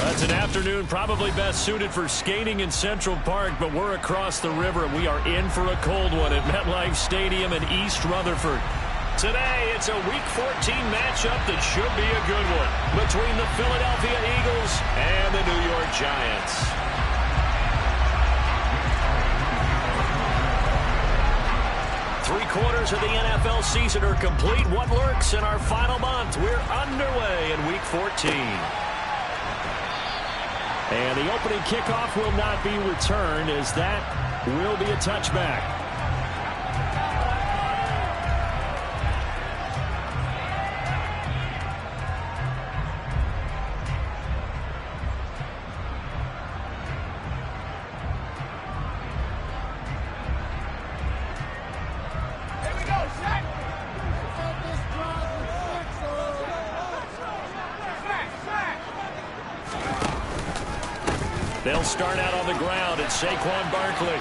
That's an afternoon probably best suited for skating in Central Park, but we're across the river, and we are in for a cold one at MetLife Stadium in East Rutherford. Today, it's a Week 14 matchup that should be a good one between the Philadelphia Eagles and the New York Giants. Three-quarters of the NFL season are complete. What lurks in our final month? We're underway in Week 14. And the opening kickoff will not be returned, as that will be a touchback. They'll start out on the ground at Saquon Barkley.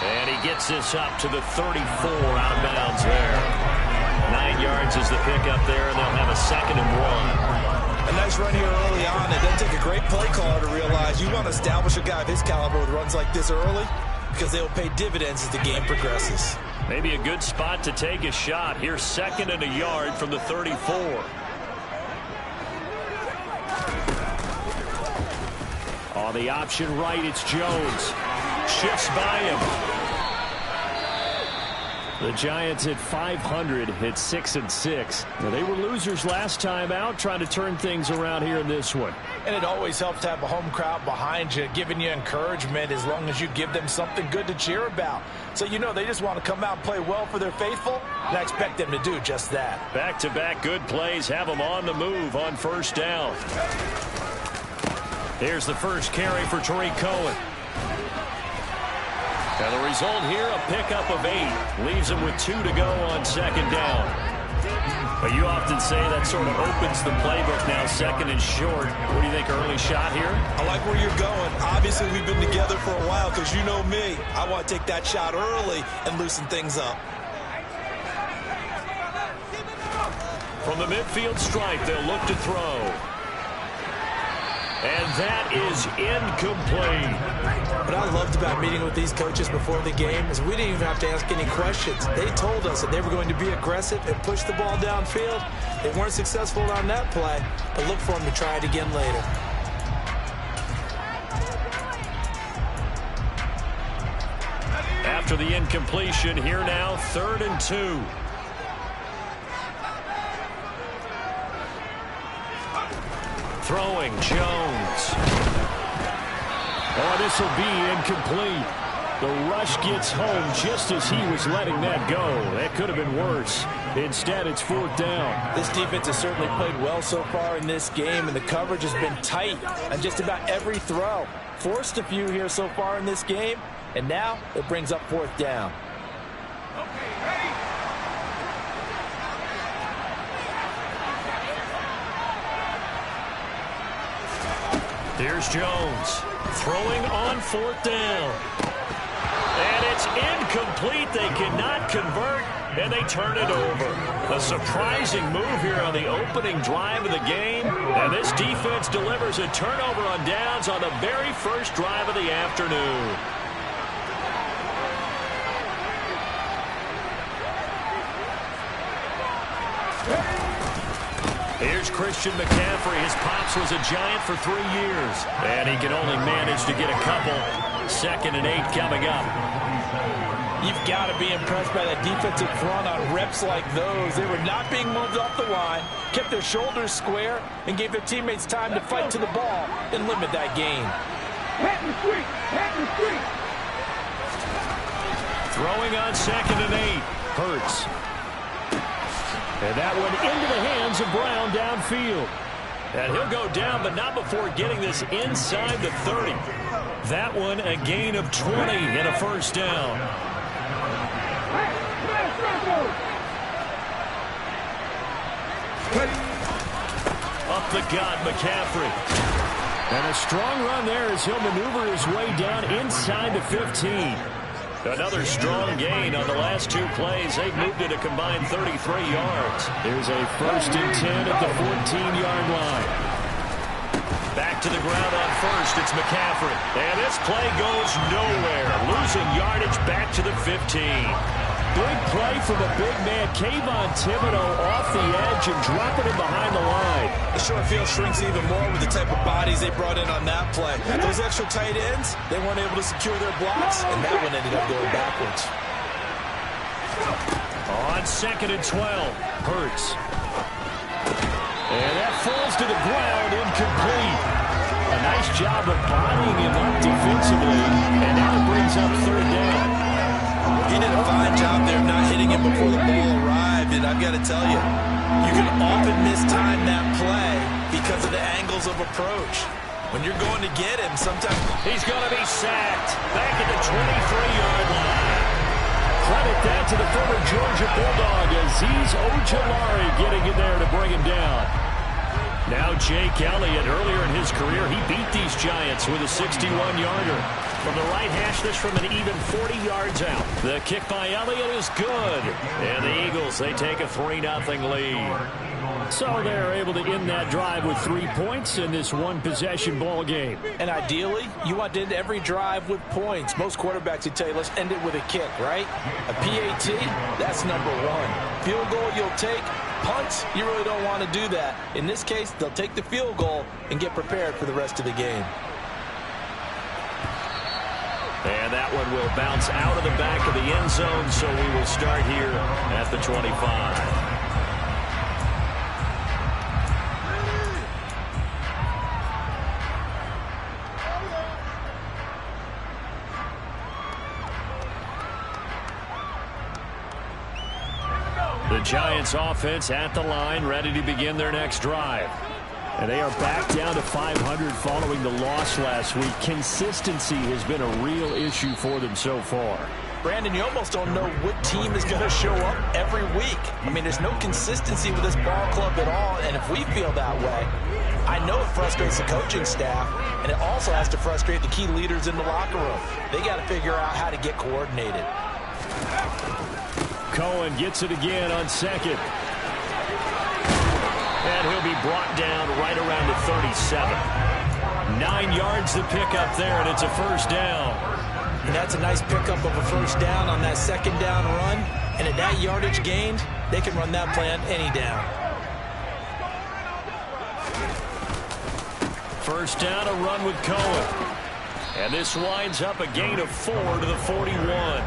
And he gets this up to the 34 out of bounds there. 9 yards is the pickup there, and they'll have a 2nd and 1. A nice run here early on. It doesn't take a great play caller to realize you want to establish a guy of his caliber with runs like this early, because they'll pay dividends as the game progresses. Maybe a good spot to take a shot. Here's 2nd and a yard from the 34. On the option right, it's Jones. Shifts by him. The Giants at 500 hit 6-6. Now, they were losers last time out, trying to turn things around here in this one. And it always helps to have a home crowd behind you, giving you encouragement as long as you give them something good to cheer about. So you know they just want to come out and play well for their faithful, and I expect them to do just that. Back-to-back good plays have them on the move on first down. Here's the first carry for Tariq Cohen. And the result here, a pickup of 8. Leaves him with 2 to go on 2nd down. But you often say that sort of opens the playbook now, 2nd and short. What do you think, early shot here? I like where you're going. Obviously, we've been together for a while, because you know me. I want to take that shot early and loosen things up. From the midfield stripe, they'll look to throw. And that is incomplete. What I loved about meeting with these coaches before the game is we didn't even have to ask any questions. They told us that they were going to be aggressive and push the ball downfield. They weren't successful on that play, but look for them to try it again later. After the incompletion, here now, 3rd and 2. Throwing, Jones. Oh, this will be incomplete. The rush gets home just as he was letting that go. That could have been worse. Instead, it's 4th down. This defense has certainly played well so far in this game, and the coverage has been tight on just about every throw. Forced a few here so far in this game, and now it brings up 4th down. Here's Jones throwing on 4th down. And it's incomplete. They cannot convert, and they turn it over. A surprising move here on the opening drive of the game. And this defense delivers a turnover on downs on the very first drive of the afternoon. Here's Christian McCaffrey. His pops was a Giant for 3 years. And he can only manage to get a couple. 2nd and 8 coming up. You've got to be impressed by that defensive front on reps like those. They were not being moved off the line, kept their shoulders square, and gave their teammates time to fight to the ball and limit that gain. Throwing on 2nd and 8. Hurts. And that one into the hands of Brown downfield. And he'll go down, but not before getting this inside the 30. That one a gain of 20 and a first down. Up the gut, McCaffrey. And a strong run there as he'll maneuver his way down inside the 15. Another strong gain on the last 2 plays. They've moved it a combined 33 yards. There's a 1st and 10 at the 14-yard line. Back to the ground on first. It's McCaffrey. And this play goes nowhere. Losing yardage back to the 15. Big play from a big man. Kayvon Thibodeaux off the edge and dropping him behind the line. The short field shrinks even more with the type of bodies they brought in on that play. Those extra tight ends, they weren't able to secure their blocks, and that one ended up going backwards. On 2nd and 12, Hurts. And that falls to the ground, incomplete. A nice job of bodying him up defensively, and now it brings up 3rd down. He did a fine job there not hitting him before the ball arrived, and I've got to tell you, you can often mistime that play because of the angles of approach. When you're going to get him, sometimes... He's going to be sacked back at the 23-yard line. Credit that to the former Georgia Bulldog, Azeez Ojulari getting in there to bring him down. Now Jake Elliott, earlier in his career, he beat these Giants with a 61-yarder. From the right hash, this from an even 40 yards out. The kick by Elliott is good. And the Eagles, they take a 3-0 lead. So they're able to end that drive with 3 points in this one-possession ball game. And ideally, you want to end every drive with points. Most quarterbacks would tell you, let's end it with a kick, right? A PAT, that's number 1. Field goal you'll take. Punts, you really don't want to do that. In this case, they'll take the field goal and get prepared for the rest of the game. And that one will bounce out of the back of the end zone, so we will start here at the 25. The Giants offense at the line, ready to begin their next drive. And they are back down to 500 following the loss last week. Consistency has been a real issue for them so far. Brandon, you almost don't know what team is going to show up every week. I mean, there's no consistency with this ball club at all, and if we feel that way, I know it frustrates the coaching staff, and it also has to frustrate the key leaders in the locker room. They got to figure out how to get coordinated. Cohen gets it again on 2nd. And he'll be brought down right around the 37. 9 yards to pick up there, and it's a 1st down. And that's a nice pickup of a 1st down on that 2nd down run. And at that yardage gained, they can run that play on any down. 1st down, a run with Cohen. And this winds up a gain of 4 to the 41.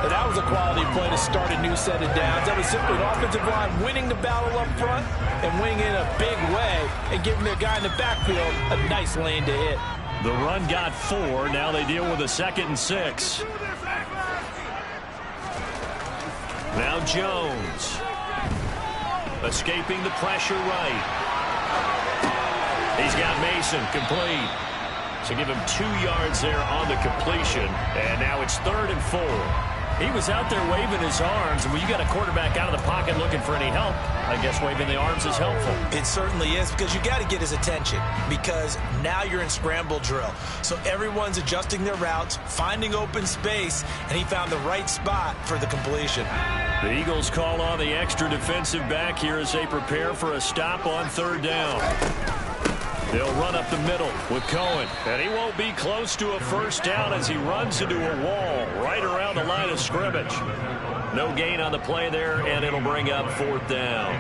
And that was a quality play to start a new set of downs. That was simply an offensive line winning the battle up front and winning in a big way and giving their guy in the backfield a nice lane to hit. The run got 4. Now they deal with a 2nd and 6. Now Jones. Escaping the pressure right. He's got Mason complete. So give him 2 yards there on the completion. And now it's 3rd and 4. He was out there waving his arms, and when you got a quarterback out of the pocket looking for any help, I guess waving the arms is helpful. It certainly is, because you got to get his attention, because now you're in scramble drill. So everyone's adjusting their routes, finding open space, and he found the right spot for the completion. The Eagles call on the extra defensive back here as they prepare for a stop on 3rd down. They'll run up the middle with Cohen. And he won't be close to a 1st down as he runs into a wall right around the line of scrimmage. No gain on the play there, and it'll bring up 4th down.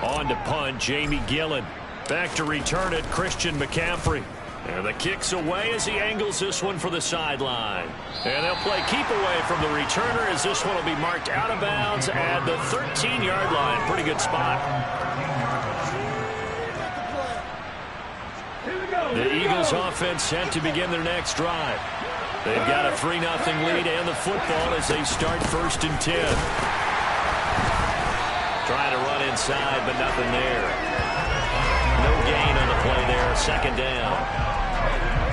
On to punt, Jamie Gillen. Back to return it, Christian McCaffrey. And the kick's away as he angles this one for the sideline. And they'll play keep away from the returner as this one will be marked out of bounds at the 13-yard line. Pretty good spot. The Eagles offense set to begin their next drive. They've got a 3-0 lead and the football as they start 1st and 10. Trying to run inside, but nothing there. No gain on the play there, 2nd down.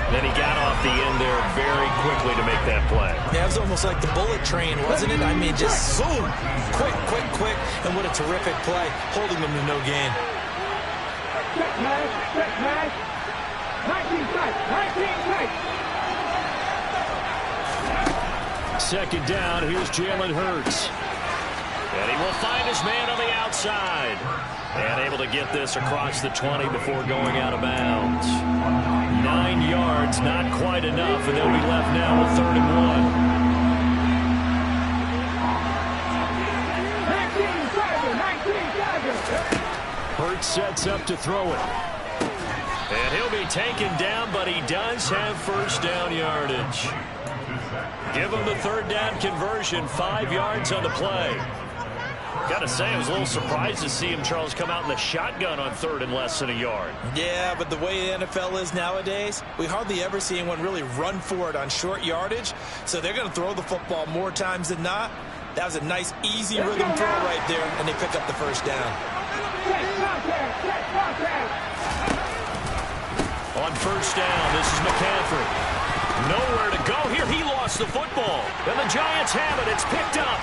Then he got off the end there very quickly to make that play. Yeah, it was almost like the bullet train, wasn't it? I mean, just zoom, quick, and what a terrific play, holding them to no gain. Check match. 19 tight. 2nd down, here's Jalen Hurts. And he will find his man on the outside. And able to get this across the 20 before going out of bounds. 9 yards, not quite enough, and they'll be left now with 3rd and 1. Hurts sets up to throw it. And he'll be taken down, but he does have first down yardage. Give him the 3rd down conversion, 5 yards on the play. Got to say, I was a little surprised to see him, Charles, come out in the shotgun on 3rd and less than a yard. Yeah, but the way the NFL is nowadays, we hardly ever see anyone really run for it on short yardage. So they're going to throw the football more times than not. That was a nice, easy rhythm throw right there, and they pick up the first down. On first down, this is McCaffrey. Nowhere to go here. He lost the football. And the Giants have it. It's picked up.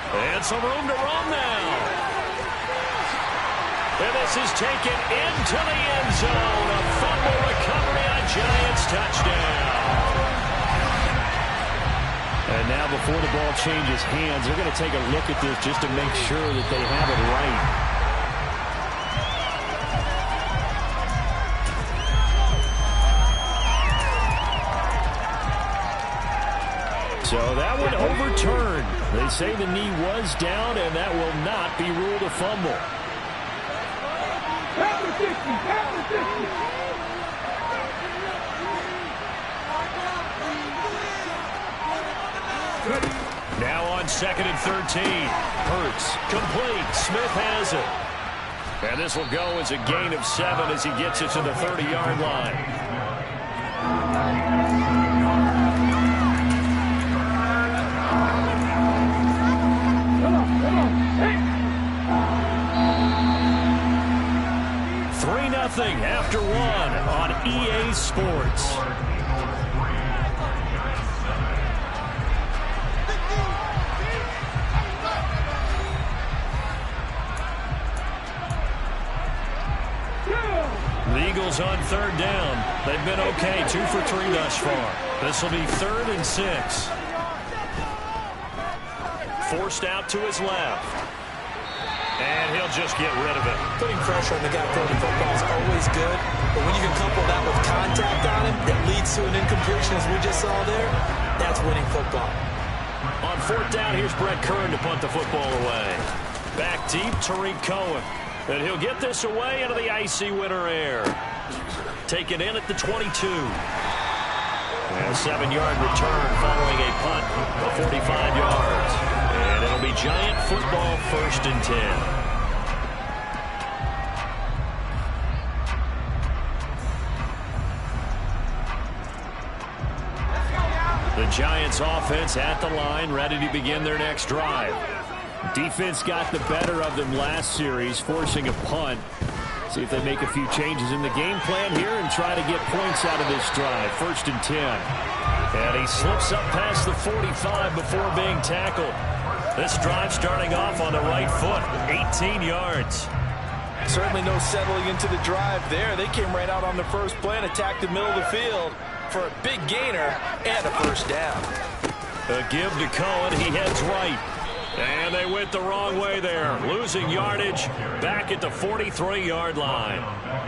And some room to run now. And this is taken into the end zone. A fumble recovery on a Giants touchdown. And now before the ball changes hands, they're going to take a look at this just to make sure that they have it right. So that one overturned. They say the knee was down, and that will not be ruled a fumble. Now on 2nd and 13. Hurts complete. Smith has it. And this will go as a gain of 7 as he gets it to the 30-yard line. After 1 on EA Sports. The Eagles on 3rd down. They've been okay, 2 for 3 thus far. This will be 3rd and 6. Forced out to his left. And he'll just get rid of it. Putting pressure on the guy throwing the football is always good, but when you can couple that with contact on him that leads to an incompletion as we just saw there, that's winning football. On 4th down, here's Brett Kern to punt the football away. Back deep, Tariq Cohen. And he'll get this away into the icy winter air. Taken in at the 22. And a 7-yard return following a punt of 45 yards. And it'll be Giant football, 1st and 10. The Giants offense at the line, ready to begin their next drive. Defense got the better of them last series, forcing a punt. See if they make a few changes in the game plan here and try to get points out of this drive. 1st and 10. And he slips up past the 45 before being tackled. This drive starting off on the right foot, 18 yards. Certainly no settling into the drive there. They came right out on the first play and attacked the middle of the field for a big gainer and a first down. A give to Cohen. He heads right. And they went the wrong way there. Losing yardage back at the 43-yard line.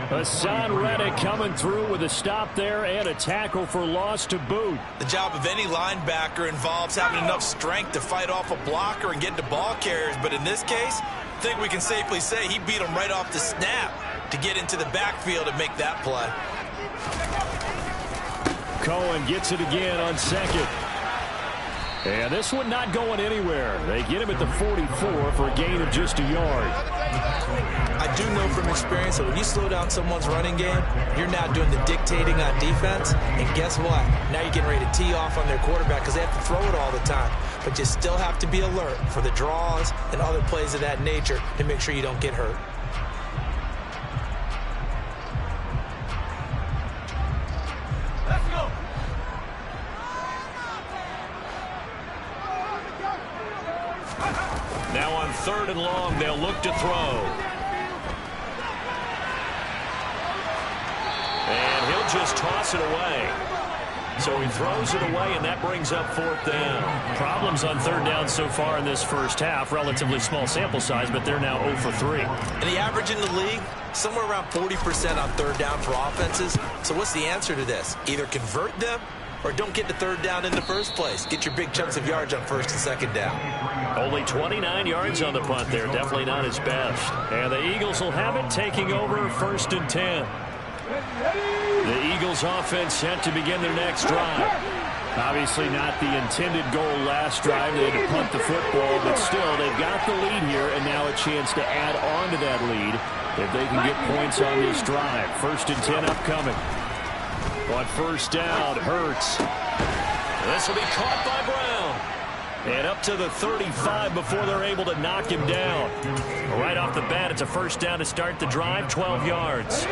Hassan Reddick coming through with a stop there and a tackle for loss to boot. The job of any linebacker involves having enough strength to fight off a blocker and get to ball carriers. But in this case, I think we can safely say he beat him right off the snap to get into the backfield and make that play. Cohen gets it again on 2nd. And this one not going anywhere. They get him at the 44 for a gain of just a yard. I do know from experience that when you slow down someone's running game, you're now doing the dictating on defense. And guess what? Now you're getting ready to tee off on their quarterback because they have to throw it all the time. But you still have to be alert for the draws and other plays of that nature to make sure you don't get hurt. Now on 3rd and long, they'll look to throw. And he'll just toss it away. So he throws it away, and that brings up fourth down. Problems on third down so far in this first half. Relatively small sample size, but they're now 0 for 3. And the average in the league, somewhere around 40% on third down for offenses. So what's the answer to this? Either convert them or don't get to third down in the first place. Get your big chunks of yards on first and second down. Only 29 yards on the punt there. Definitely not his best. And the Eagles will have it, taking over first and 10. The Eagles offense set to begin their next drive. Obviously not the intended goal last drive. They had to punt the football, but still, they've got the lead here, and now a chance to add on to that lead if they can get points on this drive. First and 10 upcoming. On first down, Hurts. This will be caught by Brown. And up to the 35 before they're able to knock him down. Right off the bat, it's a first down to start the drive, 12 yards.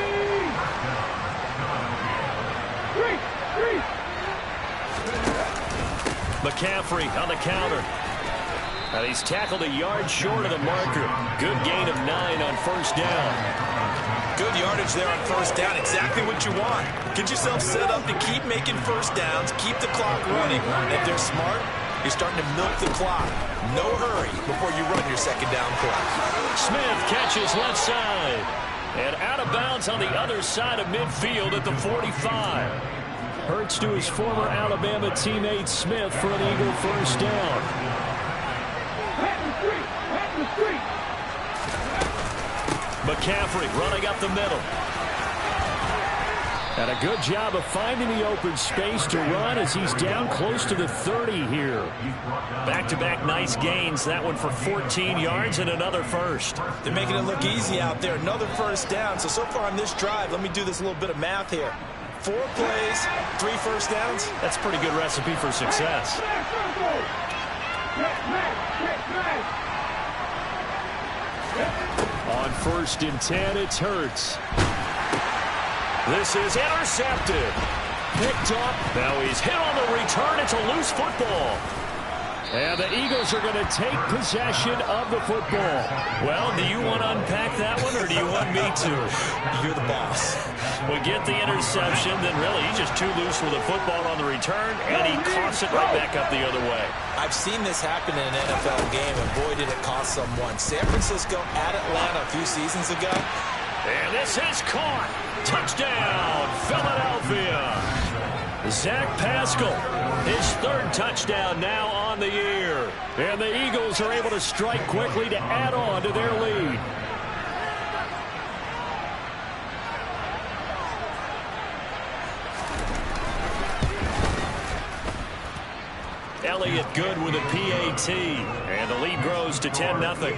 McCaffrey on the counter. And he's tackled a yard short of the marker. Good gain of 9 on first down. Good yardage there on first down. Exactly what you want. Get yourself set up to keep making first downs, keep the clock running. And if they're smart, you're starting to milk the clock. No hurry before you run your second down play. Smith catches left side. And out of bounds on the other side of midfield at the 45. Hurts to his former Alabama teammate Smith for an Eagle first down. McCaffrey running up the middle. And a good job of finding the open space to run as he's down close to the 30 here. Back-to-back nice gains. That one for 14 yards and another first. They're making it look easy out there. Another first down. So far on this drive, let me do this little bit of math here. 4 plays, 3 first downs. That's a pretty good recipe for success. On first and 10, it's Hurts. This is intercepted. Picked up. Now he's hit on the return. It's a loose football. And the Eagles are going to take possession of the football. Well, do you want to unpack that one, or do you want me to? You're the boss. We get the interception, then really he's just too loose with the football on the return, and he coughs it right back up the other way. I've seen this happen in an NFL game, and boy, did it cost someone. San Francisco at Atlanta a few seasons ago. And this is caught. Touchdown, Philadelphia. Zach Pascal, his 3rd touchdown now on the year. And the Eagles are able to strike quickly to add on to their lead. Elliott good with a PAT. And the lead grows to 10-0.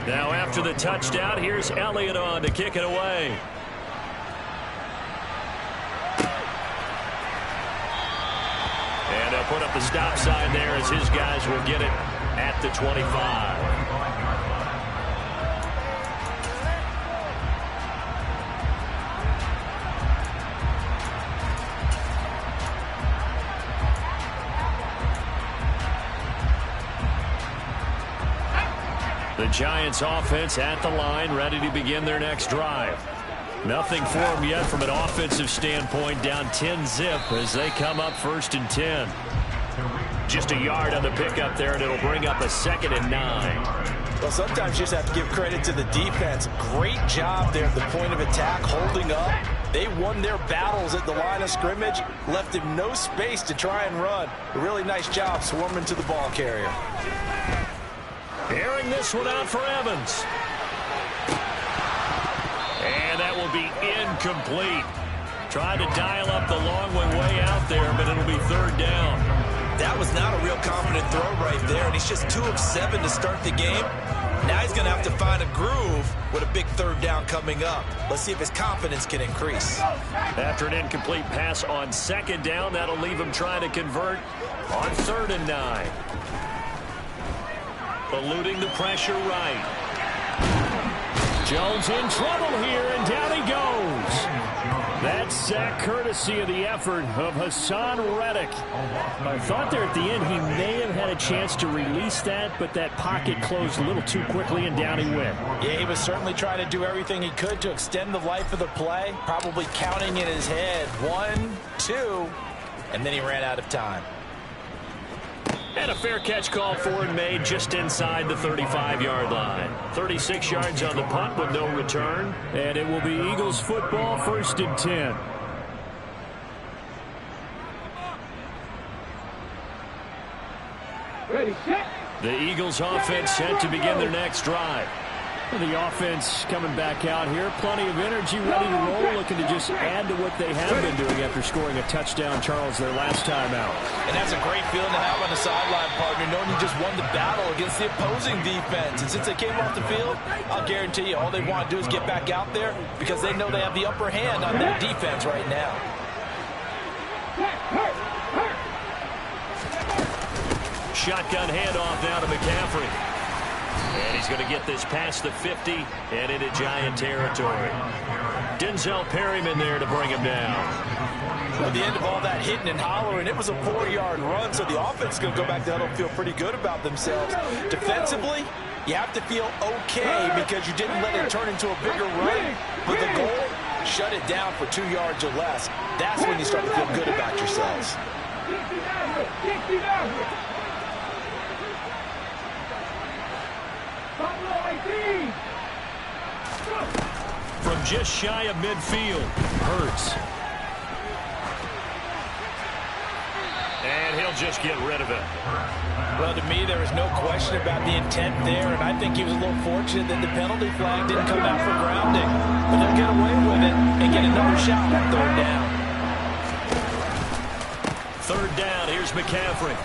Now after the touchdown, here's Elliott on to kick it away. And they'll put up the stop sign there as his guys will get it at the 25. The Giants offense at the line, ready to begin their next drive. Nothing for them yet from an offensive standpoint, down 10-zip as they come up first and 10. Just a yard on the pickup there, and it'll bring up a 2nd and 9. Well, sometimes you just have to give credit to the defense. Great job there at the point of attack, holding up. They won their battles at the line of scrimmage, left him no space to try and run. A really nice job swarming to the ball carrier. Airing this one out for Evans. And that will be incomplete. Tried to dial up the long one way out there, but it'll be 3rd down. That was not a real confident throw right there, and he's just 2 of 7 to start the game. Now he's going to have to find a groove with a big 3rd down coming up. Let's see if his confidence can increase. After an incomplete pass on 2nd down, that'll leave him trying to convert on 3rd and 9. Eluding the pressure right. Jones in trouble here, and down he goes. That sack courtesy of the effort of Hassan Reddick. I thought there at the end he may have had a chance to release that, but that pocket closed a little too quickly and down he went. Yeah, he was certainly trying to do everything he could to extend the life of the play, probably counting in his head 1, 2, and then he ran out of time. And a fair catch call for and made just inside the 35-yard line. 36 yards on the punt with no return. And it will be Eagles football, 1st and 10. Ready, set. The Eagles offense set to begin their next drive. The offense coming back out here. Plenty of energy, ready to roll, looking to just add to what they have been doing after scoring a touchdown, Charles, their last time out. And that's a great feeling to have on the sideline, partner, knowing you just won the battle against the opposing defense. And since they came off the field, I'll guarantee you all they want to do is get back out there because they know they have the upper hand on that defense right now. Shotgun handoff now to McCaffrey. And he's going to get this past the 50 and into Giant territory. Denzel Perryman there to bring him down. At the end of all that hitting and hollering, it was a 4-yard run, so the offense is going to go back down and feel pretty good about themselves. Defensively, you have to feel okay because you didn't let it turn into a bigger run. But the goal, shut it down for 2 yards or less. That's when you start to feel good about yourselves. From just shy of midfield, Hurts. And he'll just get rid of it. Well, to me, there was no question about the intent there, and I think he was a little fortunate that the penalty flag didn't come out for grounding. But they'll get away with it and get another shot on 3rd down. 3rd down, here's McCaffrey.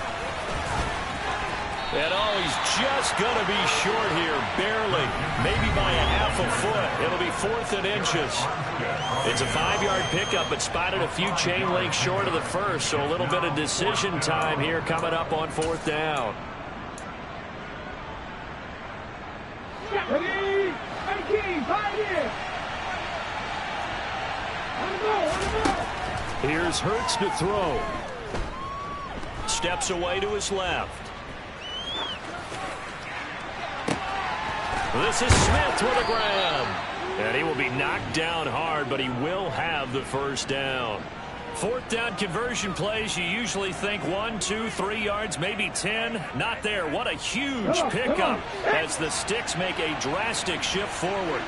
And he's just going to be short here, barely, maybe by a half a foot. It'll be 4th and inches. It's a 5-yard pickup, but spotted a few chain links short of the first, so a little bit of decision time here coming up on 4th down. Ready, 19, 5 years. Here's Hurts to throw. Steps away to his left. This is Smith with a grab. And he will be knocked down hard, but he will have the 1st down. 4th down conversion plays, you usually think 1, 2, 3 yards, maybe 10. Not there. What a huge pickup as the Sticks make a drastic shift forward.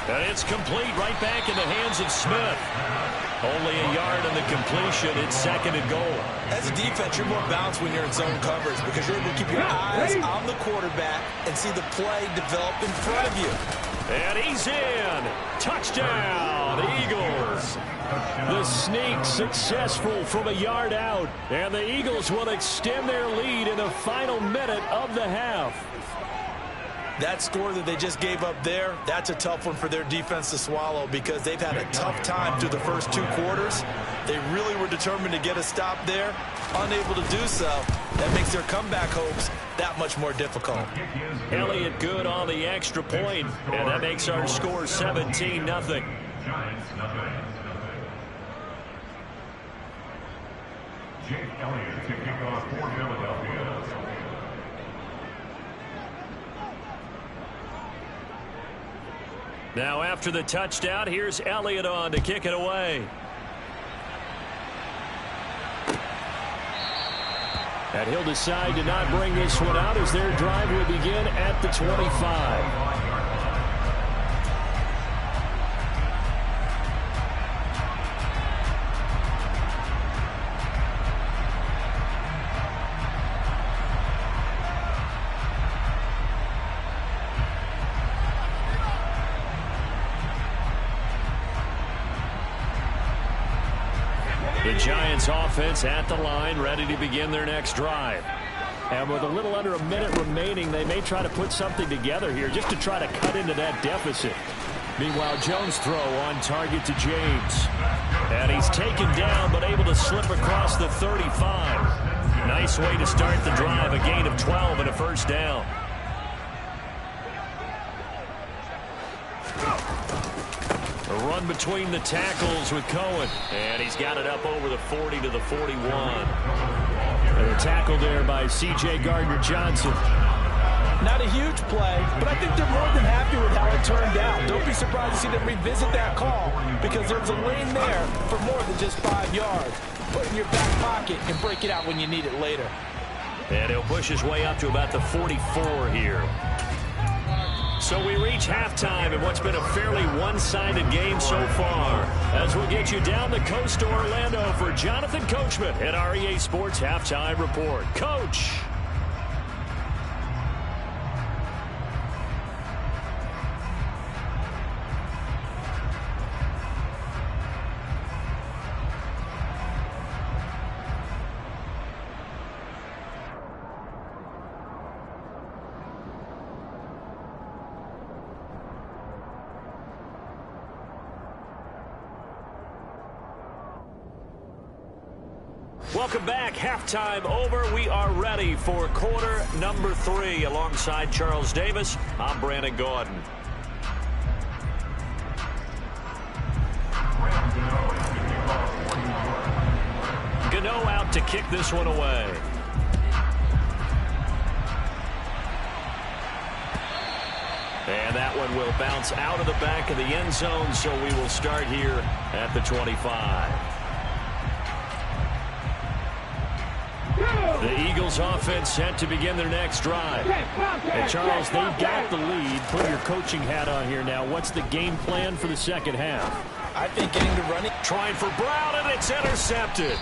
And it's complete right back in the hands of Smith. Only a yard on the completion. It's 2nd and goal. As a defense, you're more balanced when you're in zone coverage because you're able to keep your eyes on the quarterback and see the play develop in front of you. And he's in. Touchdown, Eagles. The sneak successful from a yard out. And the Eagles will extend their lead in the final minute of the half. That score that they just gave up there, that's a tough one for their defense to swallow because they've had a tough time through the first 2 quarters. They really were determined to get a stop there, unable to do so. That makes their comeback hopes that much more difficult. Elliott good on the extra point, and that makes our score 17-0. Jake Elliott to kick off for Philadelphia. Now after the touchdown, here's Elliott on to kick it away. And he'll decide to not bring this one out as their drive will begin at the 25. The Giants offense at the line, ready to begin their next drive. And with a little under a minute remaining, they may try to put something together here just to try to cut into that deficit. Meanwhile, Jones' throw on target to James. And he's taken down, but able to slip across the 35. Nice way to start the drive, a gain of 12 and a 1st down. run between the tackles with Cohen. And he's got it up over the 40 to the 41. And a tackle there by C.J. Gardner-Johnson. Not a huge play, but I think they're more than happy with how it turned out. Don't be surprised to see them revisit that call because there's a lane there for more than just 5 yards. Put it in your back pocket and break it out when you need it later. And he'll push his way up to about the 44 here. So we reach halftime in what's been a fairly one-sided game so far. As we'll get you down the coast to Orlando for Jonathan Coachman at our EA Sports Halftime Report. Coach. Welcome back. Halftime over. We are ready for quarter number 3. Alongside Charles Davis, I'm Brandon Gaudin. Gano out to kick this one away. And that one will bounce out of the back of the end zone, so we will start here at the 25. The Eagles offense set to begin their next drive. And Charles, they've got the lead. Put your coaching hat on here now. What's the game plan for the second half? I think getting the running. Trying for Brown, and it's intercepted.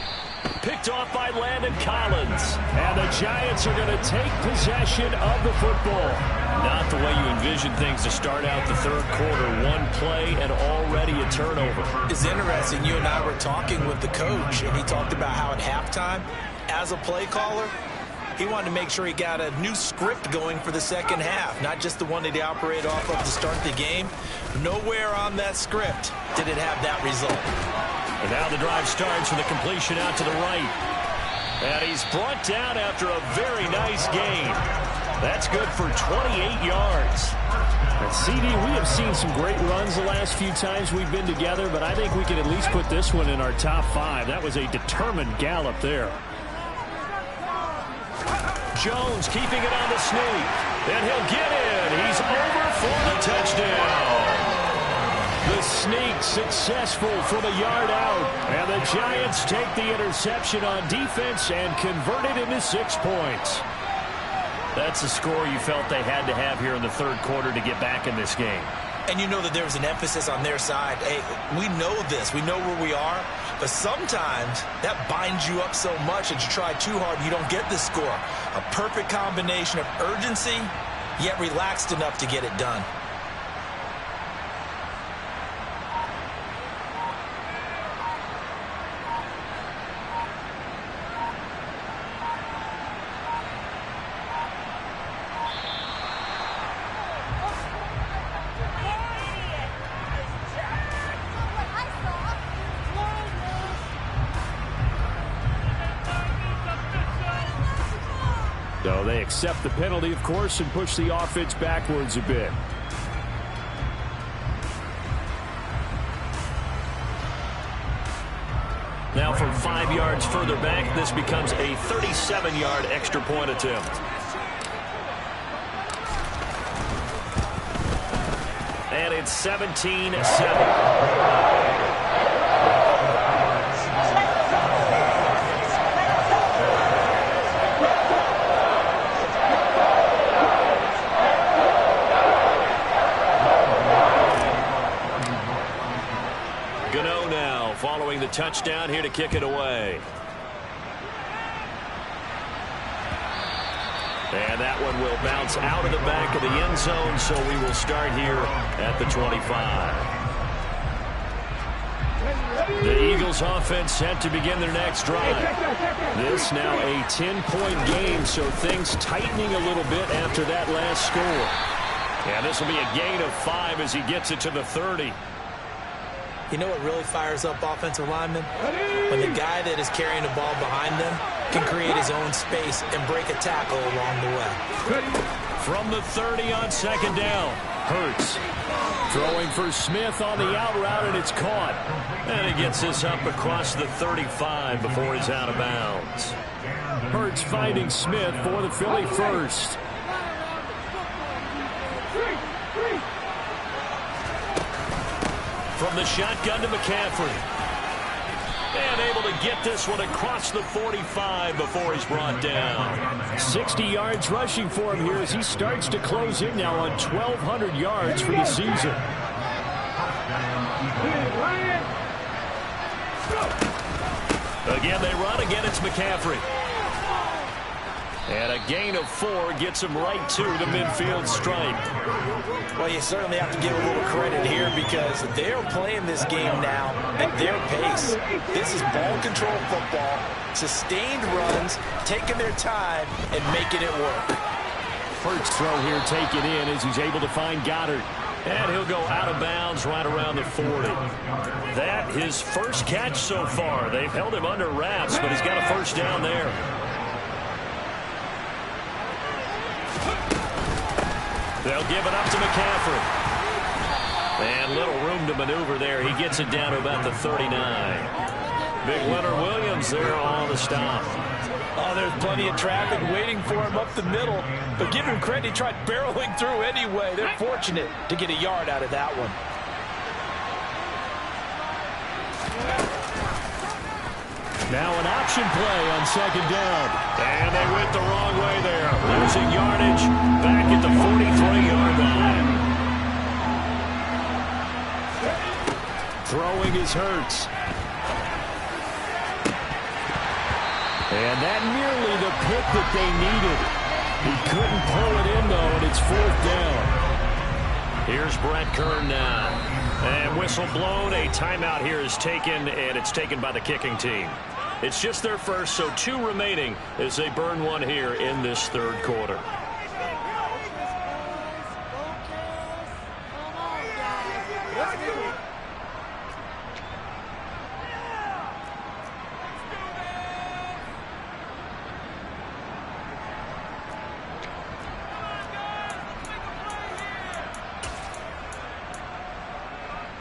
Picked off by Landon Collins. And the Giants are going to take possession of the football. Not the way you envision things to start out the third quarter. One play and already a turnover. It's interesting. You and I were talking with the coach, and he talked about how at halftime, as a play caller, he wanted to make sure he got a new script going for the second half, not just the one that he operated off of to start the game. Nowhere on that script did it have that result. And now the drive starts with a completion out to the right. And he's brought down after a very nice gain. That's good for 28 yards. And CD, we have seen some great runs the last few times we've been together, but I think we can at least put this one in our top 5. That was a determined gallop there. Jones keeping it on the sneak. And he'll get in. He's over for the touchdown. The sneak successful from a yard out. And the Giants take the interception on defense and convert it into 6 points. That's a score you felt they had to have here in the third quarter to get back in this game. And you know that there was an emphasis on their side. Hey, we know this. We know where we are. But sometimes that binds you up so much that you try too hard and you don't get the score. A perfect combination of urgency, yet relaxed enough to get it done. So they accept the penalty, of course, and push the offense backwards a bit. Now from 5 yards further back, this becomes a 37-yard extra point attempt. And it's 17-7. Following the touchdown here to kick it away. And that one will bounce out of the back of the end zone, so we will start here at the 25. The Eagles offense set to begin their next drive. This now a 10-point game, so things tightening a little bit after that last score. And this will be a gain of 5 as he gets it to the 30. You know what really fires up offensive linemen? When the guy that is carrying the ball behind them can create his own space and break a tackle along the way. From the 30 on second down, Hurts Throwing for Smith on the out route, and it's caught. And he gets this up across the 35 before he's out of bounds. Hurts finding Smith for the Philly first. From the shotgun to McCaffrey. And able to get this one across the 45 before he's brought down. 60 yards rushing for him here as he starts to close in now on 1,200 yards for the season. Again, they run. Again, it's McCaffrey. And a gain of 4 gets him right to the midfield stripe. Well, you certainly have to give a little credit here because they're playing this game now at their pace. This is ball control football, sustained runs, taking their time, and making it work. Hurts throw here taken in as he's able to find Goddard. And he'll go out of bounds right around the 40. That his first catch so far. They've held him under wraps, but he's got a first down there. They'll give it up to McCaffrey. And little room to maneuver there. He gets it down to about the 39. Big Leonard Williams there on the stop. Oh, there's plenty of traffic waiting for him up the middle. But give him credit, he tried barreling through anyway. They're fortunate to get a yard out of that one. Now an option play on second down. And they went the wrong way there. Losing yardage back at the 43-yard line. Throwing is Hurts. And that nearly the pick that they needed. He couldn't pull it in, though, and it's fourth down. Here's Brett Kern now. And whistle blown. A timeout here is taken, and it's taken by the kicking team. It's just their first, so 2 remaining as they burn one here in this third quarter.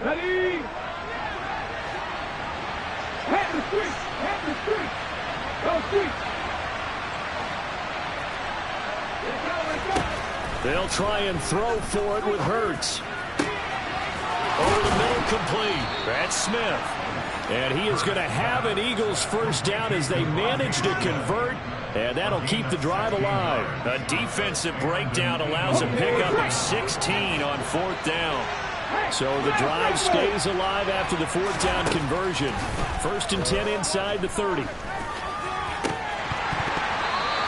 Ready? Head the street! Head the street! Go street! They'll try and throw for it with Hurts. Over the middle, complete. That's Smith. And he is going to have an Eagles first down as they manage to convert, and that'll keep the drive alive. A defensive breakdown allows a pickup of 16 on fourth down. So the drive stays alive after the fourth down conversion. 1st and 10 inside the 30.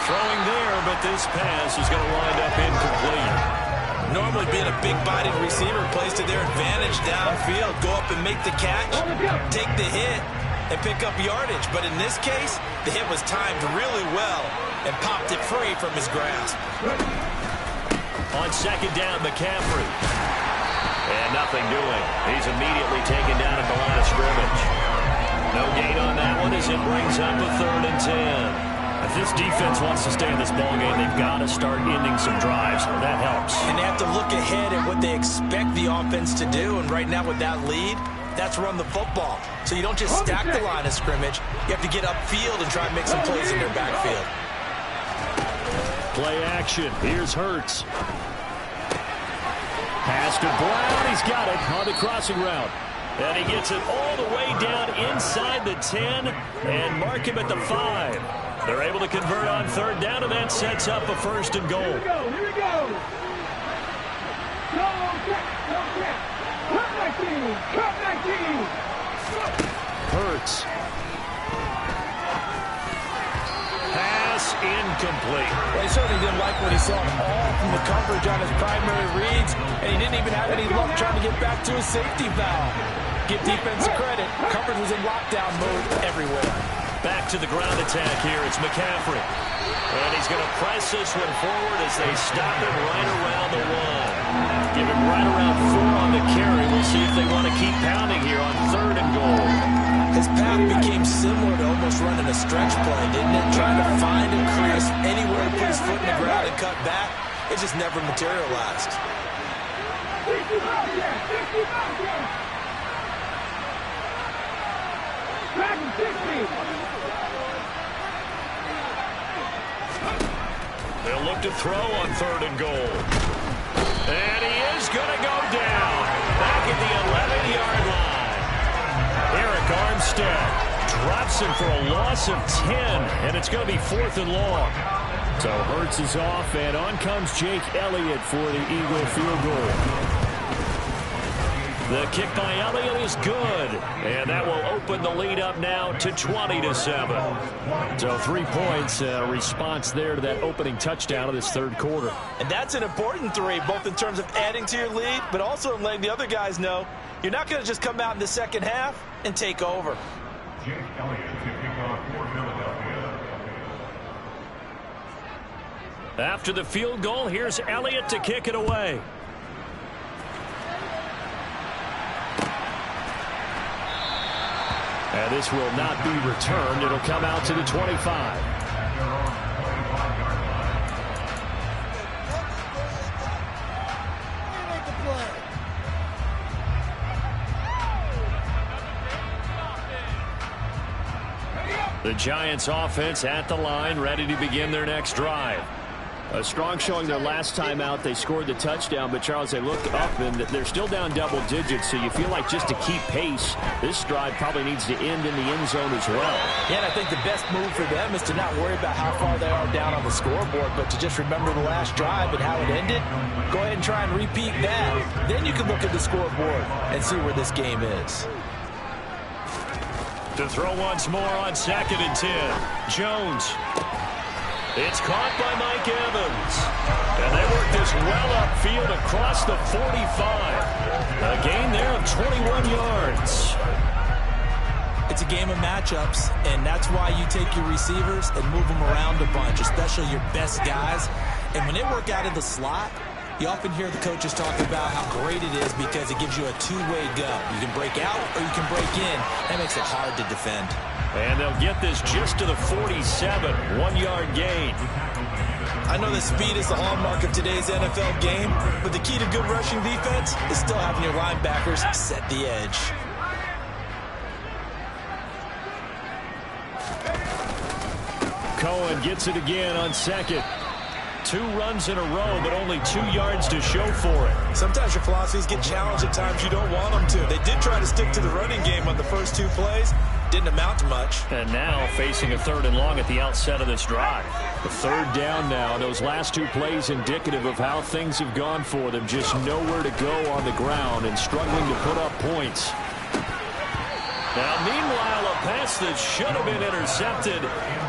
Throwing there, but this pass is going to wind up incomplete. Normally being a big-bodied receiver plays to their advantage downfield. Go up and make the catch, take the hit, and pick up yardage. But in this case, the hit was timed really well and popped it free from his grasp. On second down, McCaffrey. And nothing doing. He's immediately taken down at the line of scrimmage. No gain on that one as it brings up a 3rd and 10. If this defense wants to stay in this ballgame, they've got to start ending some drives. That helps. And they have to look ahead at what they expect the offense to do. And right now with that lead, that's run the football. So you don't just stack the line of scrimmage. You have to get upfield and try and make some plays in their backfield. Play action. Here's Hurts. Pass to Brown. He's got it on the crossing route. And he gets it all the way down inside the 10 and mark him at the 5. They're able to convert on 3rd down, and that sets up a 1st and goal. Here we go, here we go. Go, check, go, check. Cut 19, cut 19. Hurts. Pass incomplete. Well, he certainly didn't like what he saw all from the coverage on his primary reads, and he didn't even have any luck trying to get back to his safety valve. Give defense credit. Coverage was in lockdown mode everywhere. Back to the ground attack here. It's McCaffrey. And he's going to press this one forward as they stop him right around the 1. Give him right around 4 on the carry. We'll see if they want to keep pounding here on 3rd and goal. His path became similar to almost running a stretch play, didn't it? Trying to find a crease anywhere to put his foot in the ground and cut back. It just never materialized. 60 Bobcats. 60 Bobcats. Back and 60. They'll look to throw on 3rd and goal. And he is going to go down. Back at the 11-yard line. Eric Armstead drops him for a loss of 10. And it's going to be 4th and long. So Hurts is off, and on comes Jake Elliott for the Eagle field goal. The kick by Elliott is good, and that will open the lead up now to 20-7. So 3 points, response there to that opening touchdown of this 3rd quarter. And that's an important 3, both in terms of adding to your lead, but also in letting the other guys know you're not going to just come out in the second half and take over. Jake Elliott to kick off for Philadelphia. After the field goal, here's Elliott to kick it away. And this will not be returned. It'll come out to the 25. The Giants offense at the line, ready to begin their next drive. A strong showing their last time out. They scored the touchdown, but Charles, they looked up and they're still down double digits, so you feel like just to keep pace, this drive probably needs to end in the end zone as well. Yeah, and I think the best move for them is to not worry about how far they are down on the scoreboard, but to just remember the last drive and how it ended. Go ahead and try and repeat that. Then you can look at the scoreboard and see where this game is. To throw once more on 2nd and 10. Jones. It's caught by Mike Evans. And they work this well upfield across the 45. A gain there of 21 yards. It's a game of matchups, and that's why you take your receivers and move them around a bunch, especially your best guys. And when they work out of the slot, you often hear the coaches talk about how great it is because it gives you a two-way go. You can break out or you can break in. That makes it hard to defend. And they'll get this just to the 47, 1-yard gain. I know that speed is the hallmark of today's NFL game, but the key to good rushing defense is still having your linebackers set the edge. Cohen gets it again on 2nd. 2 runs in a row, but only 2 yards to show for it. Sometimes your philosophies get challenged at times you don't want them to. They did try to stick to the running game on the first 2 plays. Didn't amount to much. And now facing a 3rd and long at the outset of this drive. The 3rd down now. Those last 2 plays indicative of how things have gone for them. Just nowhere to go on the ground and struggling to put up points. Now, meanwhile, a pass that should have been intercepted,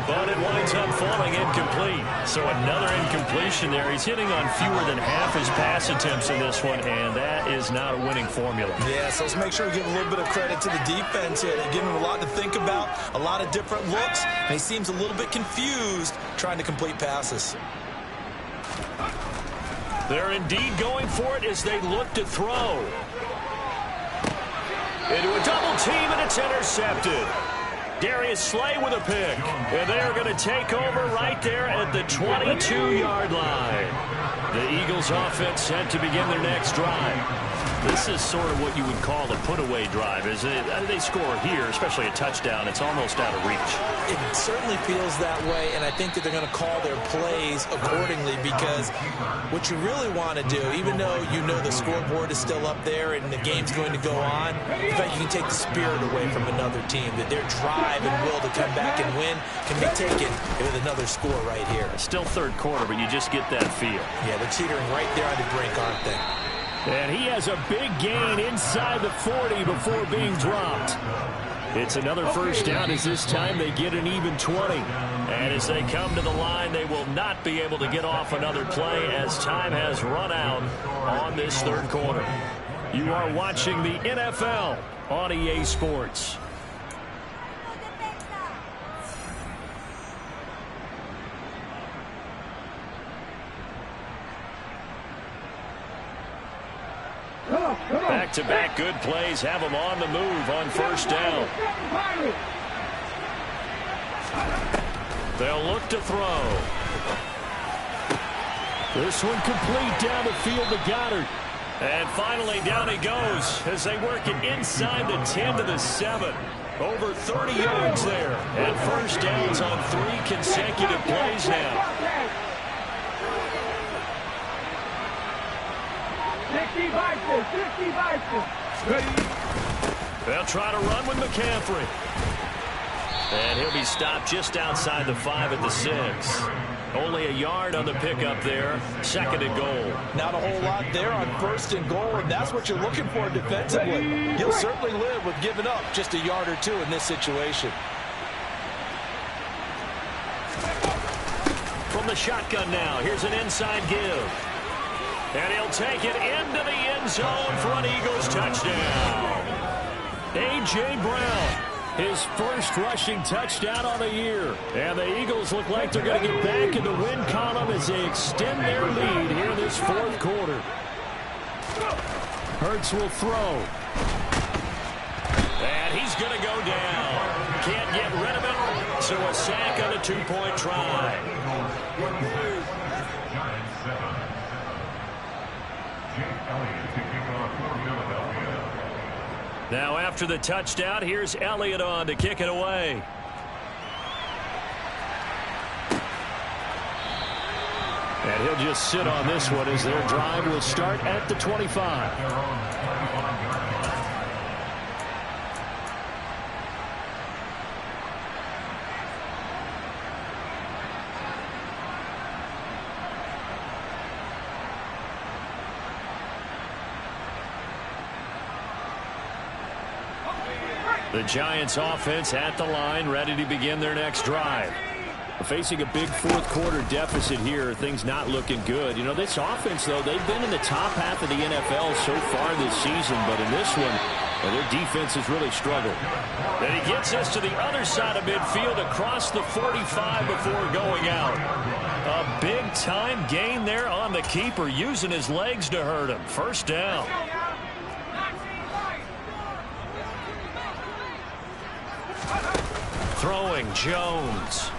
but it winds up falling incomplete. So another incompletion there. He's hitting on fewer than half his pass attempts in this one, and that is not a winning formula. Yeah, so let's make sure we give a little bit of credit to the defense here. They're giving him a lot to think about, a lot of different looks, and he seems a little bit confused trying to complete passes. They're indeed going for it as they look to throw. Into a double team, and it's intercepted. Darius Slay with a pick. And they're going to take over right there at the 22-yard line. The Eagles offense set to begin their next drive. This is sort of what you would call a put-away drive, isn't it? They score here, especially a touchdown. It's almost out of reach. It certainly feels that way, and I think that they're going to call their plays accordingly because what you really want to do, even though you know the scoreboard is still up there and the game's going to go on, in fact, you can take the spirit away from another team, that their drive and will to come back and win can be taken with another score right here. Still 3rd quarter, but you just get that feel. Yeah, they're teetering right there on the brink, aren't they? And he has a big gain inside the 40 before being dropped. It's another first down as this time they get an even 20. And as they come to the line, they will not be able to get off another play as time has run out on this 3rd quarter. You are watching the NFL on EA Sports. Back-to-back good plays have them on the move on first down. They'll look to throw. This one complete down the field to Goddard. And finally, down he goes as they work it inside the 10 to the 7. Over 30 yards there. And first downs on 3 consecutive plays now. 60 They'll try to run with McCaffrey. And he'll be stopped just outside the 5 at the 6. Only a yard on the pickup there. 2nd and goal. Not a whole lot there on 1st and goal, and that's what you're looking for defensively. You'll certainly live with giving up just a yard or 2 in this situation. From the shotgun now, here's an inside give. And he'll take it into the end zone for an Eagles touchdown. A.J. Brown. His first rushing touchdown on the year. And the Eagles look like they're going to get back in the win column as they extend their lead here in this 4th quarter. Hurts will throw. And he's going to go down. Can't get rid of it. So a sack on a 2-point try. Now after the touchdown, here's Elliott on to kick it away. And he'll just sit on this one as their drive will start at the 25. The Giants offense at the line, ready to begin their next drive. Facing a big 4th quarter deficit here, things not looking good. You know, this offense, though, they've been in the top half of the NFL so far this season, but in this one, well, their defense has really struggled. And he gets us to the other side of midfield across the 45 before going out. A big-time gain there on the keeper, using his legs to hurt him. First down. Throwing Jones.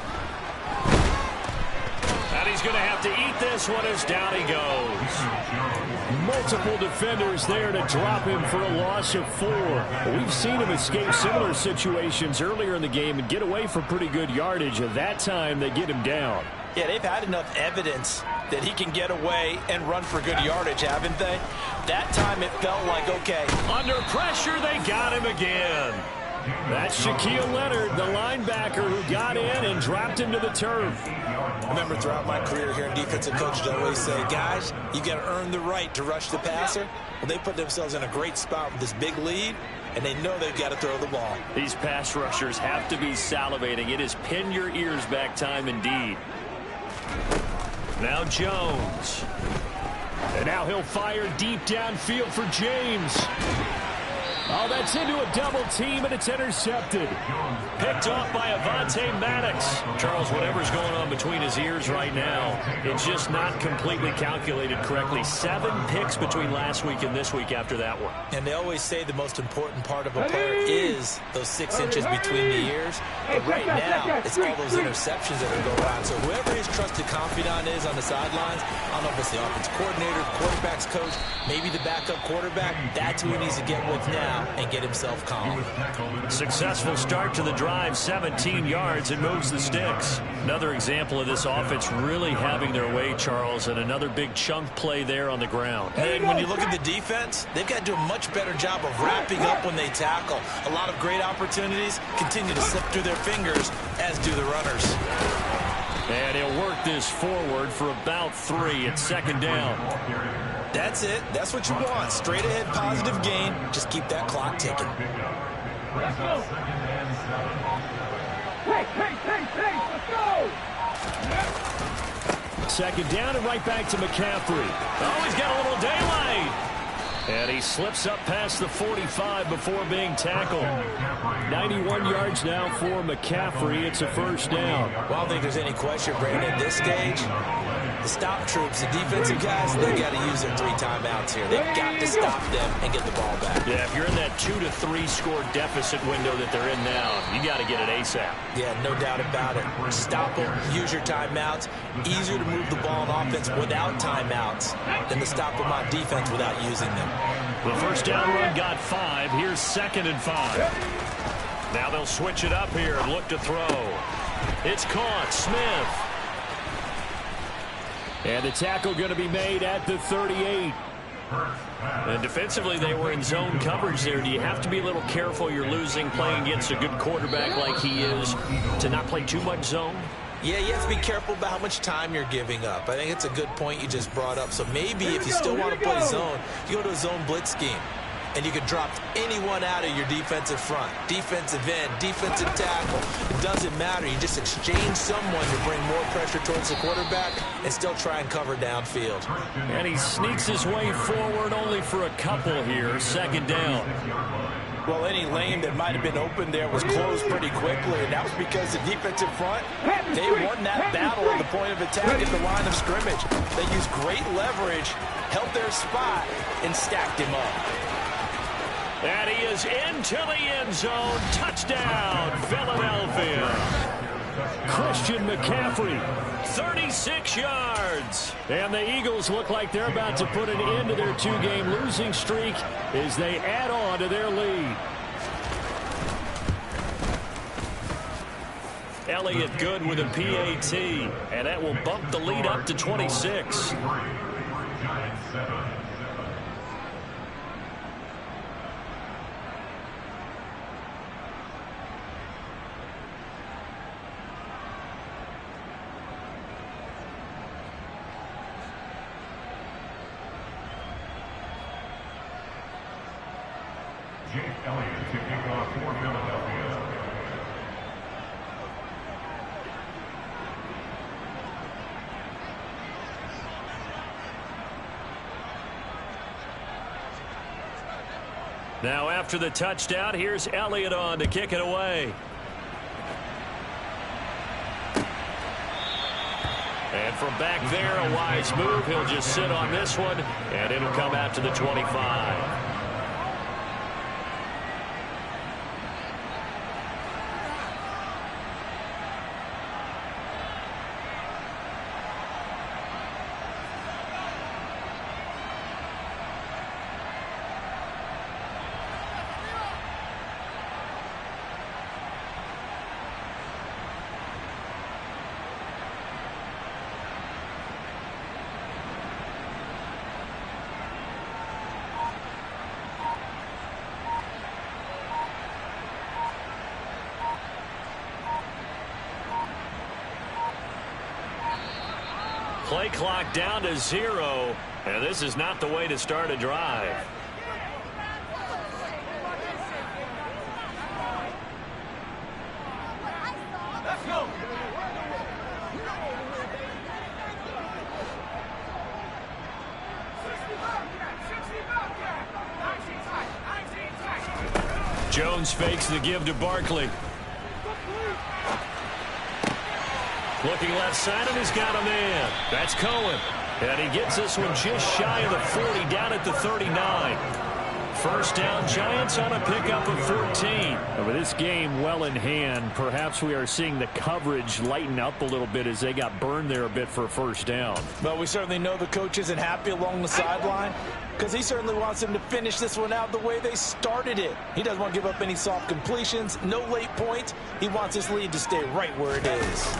And he's going to have to eat this one as down he goes. Multiple defenders there to drop him for a loss of 4. We've seen him escape similar situations earlier in the game and get away for pretty good yardage. At that time, they get him down. Yeah, they've had enough evidence that he can get away and run for good yardage, haven't they? That time it felt like, okay. Under pressure, they got him again. That's Shaquille Leonard, the linebacker, who got in and dropped him to the turf. I remember throughout my career here in defensive coaches, I always say, guys, you got to earn the right to rush the passer. Well, they put themselves in a great spot with this big lead, and they know they've got to throw the ball. These pass rushers have to be salivating. It is pin your ears back time indeed. Now Jones. And now he'll fire deep downfield for James. Oh, that's into a double team, and it's intercepted. Picked off by Avonte Maddox. Charles, whatever's going on between his ears right now, it's just not completely calculated correctly. 7 picks between last week and this week after that one. And they always say the most important part of a player is those 6 inches between the ears. But right now, it's all those interceptions that are going on. So whoever his trusted confidant is on the sidelines, I don't know if it's the offensive coordinator, quarterback's coach, maybe the backup quarterback, that's who he needs to get with now and get himself calm. Successful start to the drive, 17 yards, and moves the sticks. Another example of this offense really having their way, Charles, and another big chunk play there on the ground. And when you look at the defense, they've got to do a much better job of wrapping up when they tackle. A lot of great opportunities continue to slip through their fingers, as do the runners. And he'll work this forward for about 3 at 2nd down. That's it. That's what you want. Straight ahead, positive gain. Just keep that clock ticking. Let's go. Hey, let's go. 2nd down and right back to McCaffrey. Oh, he's got a little daylight. And he slips up past the 45 before being tackled. 91 yards now for McCaffrey. It's a first down. Well, I don't think there's any question, Brandon, at this stage. The stop troops, the defensive guys, they got to use their 3 timeouts here. They've got to stop them and get the ball back. Yeah, if you're in that 2 to 3 score deficit window that they're in now, you got to get it ASAP. Yeah, no doubt about it. Stop them, use your timeouts. Easier to move the ball on offense without timeouts than to stop them on defense without using them. The first down run got 5. Here's 2nd and 5. Now they'll switch it up here and look to throw. It's caught. Smith. And the tackle going to be made at the 38. And defensively, they were in zone coverage there. Do you have to be a little careful? You're losing, playing against a good quarterback like he is, to not play too much zone? Yeah, you have to be careful about how much time you're giving up. I think it's a good point you just brought up. So maybe if you still want to play zone, you go to a zone blitz scheme. And you can drop anyone out of your defensive front. Defensive end, defensive tackle. It doesn't matter. You just exchange someone to bring more pressure towards the quarterback and still try and cover downfield. And he sneaks his way forward only for a couple here. 2nd down. Well, any lane that might have been open there was closed pretty quickly, and that was because the defensive front, they won that battle at the point of attack at the line of scrimmage. They used great leverage, held their spot, and stacked him up. And he is into the end zone. Touchdown, Philadelphia. Christian McCaffrey. 36 yards. And the Eagles look like they're about to put an end to their 2-game losing streak as they add on to their lead. Elliott good with a PAT. And that will bump the lead up to 26. Jake Elliott to kick off for Philadelphia. Now after the touchdown, here's Elliott on to kick it away. And from back there, a wise move. He'll just sit on this one, and it'll come out to the 25. Play clock down to 0, and this is not the way to start a drive. Let's go. Jones fakes the give to Barkley. Looking left side, and he's got a man. That's Cohen. And he gets this one just shy of the 40, down at the 39. First down, Giants on a pickup of 14. With this game well in hand, perhaps we are seeing the coverage lighten up a little bit as they got burned there a bit for a first down. Well, we certainly know the coach isn't happy along the sideline because he certainly wants them to finish this one out the way they started it. He doesn't want to give up any soft completions, no late points. He wants his lead to stay right where it is.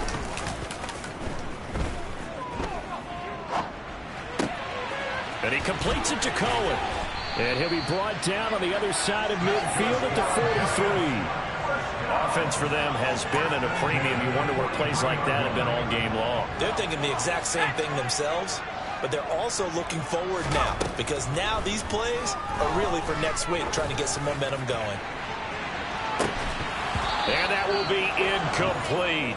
And he completes it to Cohen. And he'll be brought down on the other side of midfield at the 43. Offense for them has been at a premium. You wonder where plays like that have been all game long. They're thinking the exact same thing themselves, but they're also looking forward now because now these plays are really for next week, trying to get some momentum going. And that will be incomplete.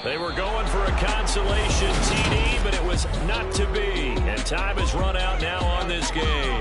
They were going for a consolation TD, but it was not to be. And time has run out now on this game.